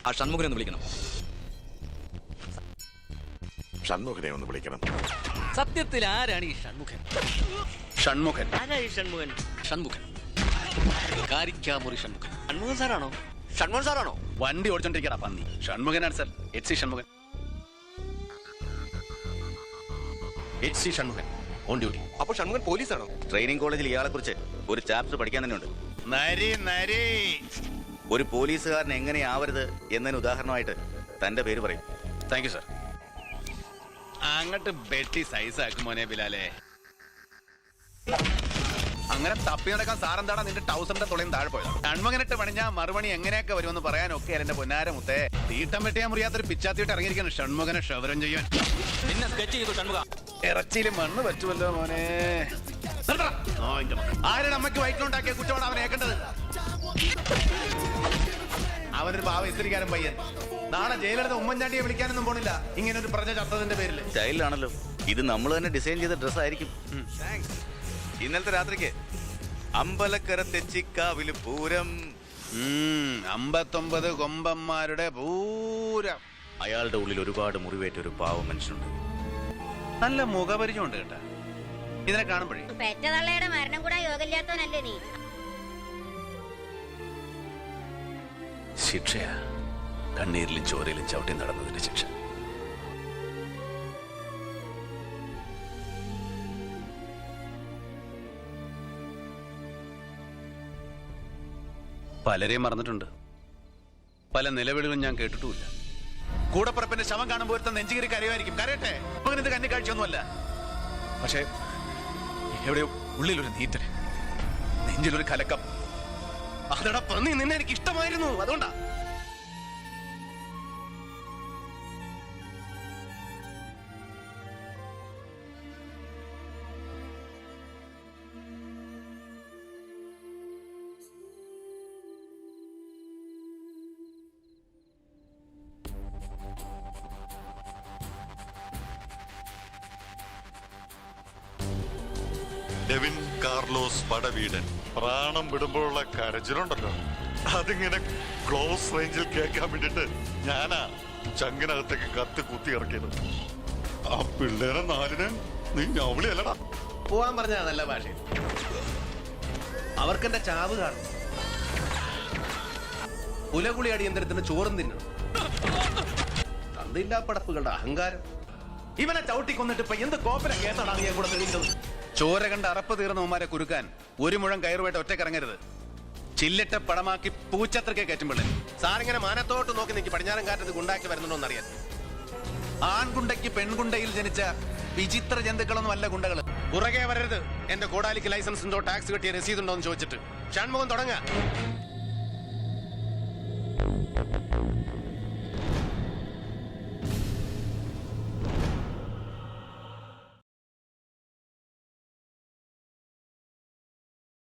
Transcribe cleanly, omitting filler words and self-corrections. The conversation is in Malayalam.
ആ ഷൺമുഖനെ ഒന്ന് വിളിക്കണം. ഷൺമുഖനെ ഒന്ന് വിളിക്കണം. സത്യത്തിൽ ആരാണ് ഈ ഷൺമുഖൻ? ഷൺമുഖൻ ആരാ ഈ ഷൺമുഖൻ? ഷൺമുഖൻ, കാരിക്കാമുറി ഷൺമുഖൻ. ഷൺമുഖൻ സാറാണോ? ഷൺമുഖൻ സാറാണോ? വണ്ടി ഓടിച്ചോണ്ടിരിക്കണ പന്നി. ഷൺമുഖനാണ് sir, HC Shanmukhan. HC Shanmukhan on duty. അപ്പൊ ഷൺമുഖൻ പോലീസാണോ? ട്രെയിനിങ് കോളേജിൽ ഇയാളെ കുറിച്ച് ഒരു ചാപ്റ്റർ പഠിക്കാൻ തന്നെ ഉണ്ട്. നരി ഒരു പോലീസുകാരൻ എങ്ങനെയാവരുത് എന്നതിന് ഉദാഹരണമായിട്ട് തന്റെ പേര് പറയും. Thank you sir. അങ്ങോട്ട് ബെട്ടി സൈസ് ആക്കും മോനെ ബിലാലെ. അങ്ങനെ തപ്പി നടക്കാൻ സാറെന്താടാ നിന്റെ ടൗസറിന്റെ തുളയും താഴെ പോയത്? ഷൺമുഖനിട്ട് പണിഞ്ഞാ മറുപണി എങ്ങനെയൊക്കെ വരുമെന്ന് പറയാനൊക്കെ എന്റെ പൊന്നാര മുത്തേ. തീട്ടം വെട്ടിയാൻ മുറിയാത്തൊരു പിച്ചാത്തിയിട്ട് ഇറങ്ങിയിരിക്കണം ഷൺമുഖനെ ക്ഷവരം ചെയ്യാൻ. നിന്നെ സ്കെച്ച് ചെയ്തു ഷൺമുഖ. ഇറച്ചിയില് മണ്ണ് പറ്റുമല്ലോ മോനെ. ആരുടെ അമ്മയ്ക്ക് വയറ്റിലുണ്ടാക്കിയ കുറ്റമാണ് അവൻ ഏക്കേണ്ടത്. അവനൊരു പാവ ഇത്തിരിക്കാരൻ പയ്യൻ. നാളെ ജയിലെടുത്ത ഉമ്മൻചാണ്ടിയെ വിളിക്കാനൊന്നും പോണില്ല ഇങ്ങനെ ഒരു പറഞ്ഞ ചത്തതിന്റെ പേരിൽ. സ്റ്റൈലിലാണല്ലോ ഇത്. നമ്മൾ തന്നെ ഡിസൈൻ ചെയ്ത ഡ്രസ് ആയിരിക്കും. ഇന്നലത്തെ രാത്രിക്ക് അമ്പലക്കര തെച്ചിക്കാവില് പൂരം. 59 കൊമ്പന്മാരുടെ പൂരം. അയാളുടെ ഉള്ളിൽ ഒരുപാട് മുറിവേറ്റ ഒരു പാവ മനുഷ്യനുണ്ട്. നല്ല മുഖപരിചയം ഉണ്ട് കേട്ടാ ഇതിനെ കാണുമ്പോഴേ. പെറ്റതള്ളയുടെ മരണം കൂടാ യോഗമില്ലാത്തവനല്ലേ നീ? ശിക്ഷയാ കണ്ണീരിലും ചോരയിലും ചവിട്ടി നടന്നതിന്റെ ശിക്ഷ. പലരെയും മറന്നിട്ടുണ്ട്. പല നിലവിളികളും ഞാൻ കേട്ടിട്ടുമില്ല. കൂടപ്പുറപ്പിന്റെ ശവം കാണുമ്പോൾ ഒരുത്ത നെഞ്ചുകേറി കരയുമായിരിക്കും. കരയട്ടെ, ഇത് കന്നിക്കാഴ്ചയൊന്നുമല്ല. പക്ഷേ എവിടെയോ ഉള്ളിലൊരു നീറ്റല്, നെഞ്ചിലൊരു കലക്കം. അതടാ പന്നി, നിന്നെ എനിക്ക് ഇഷ്ടമായിരുന്നു, അതുകൊണ്ടാ. ഡെവിൻ കാർലോസ് പടവീടൻ പ്രാണം വിടുമ്പോഴുള്ള കരച്ചിലുണ്ടല്ലോ, അതിങ്ങനെ ക്ലോസ് റേഞ്ചിൽ കേൾക്കാൻ വേണ്ടിട്ട് ഞാനാ ചങ്ങിനകത്തേക്ക് കത്ത് കുത്തി ഇറക്കിയത്. ആ പിള്ളേരെ 4 നീ ഞവളിയല്ലടാ. പോവാൻ പറഞ്ഞാ നല്ല ഭാഷ. അവർക്കെന്റെ ചാവ് കാണും. പുലകുളി അടിയന്തരത്തിന് ചോറും തിന്നണം. തന്തില്ലാ പടപ്പുകളുടെ അഹങ്കാരം. ഇവനെ ചവിട്ടി കൊന്നിട്ട് ഇപ്പൊ എന്ത് കോപ്പല കേസാണ് ഞാൻ കൂടെ തെളിയിച്ചത്? ചോര കണ്ട് അറപ്പ് തീർന്നവന്മാരെ കുരുക്കാൻ 1 മുഴം കയറുമായിട്ട് ഒറ്റക്കിറങ്ങരുത്. ചില്ലിട്ട പടമാക്കി പൂച്ചത്രക്കെ കയറ്റുമ്പോൾ സാറിങ്ങനെ മാനത്തോട്ട് നോക്കി നിൽക്കി പടിഞ്ഞാറൻ കാറ്റത്ത് ഗുണ്ടാക്കി വരുന്നുണ്ടോന്ന് അറിയാൻ. ആൺകുണ്ടയ്ക്ക് പെൺകുണ്ടയിൽ ജനിച്ച വിചിത്ര ജന്തുക്കളൊന്നും അല്ല ഗുണ്ടകള്. പുറകെ വരരുത്. എന്റെ കോടാലിക്ക് ലൈസൻസ് ഉണ്ടോ, ടാക്സ് കിട്ടിയ രസീത് ഉണ്ടോ എന്ന് ചോദിച്ചിട്ട്. ഷൺമുഖം തുടങ്ങാ.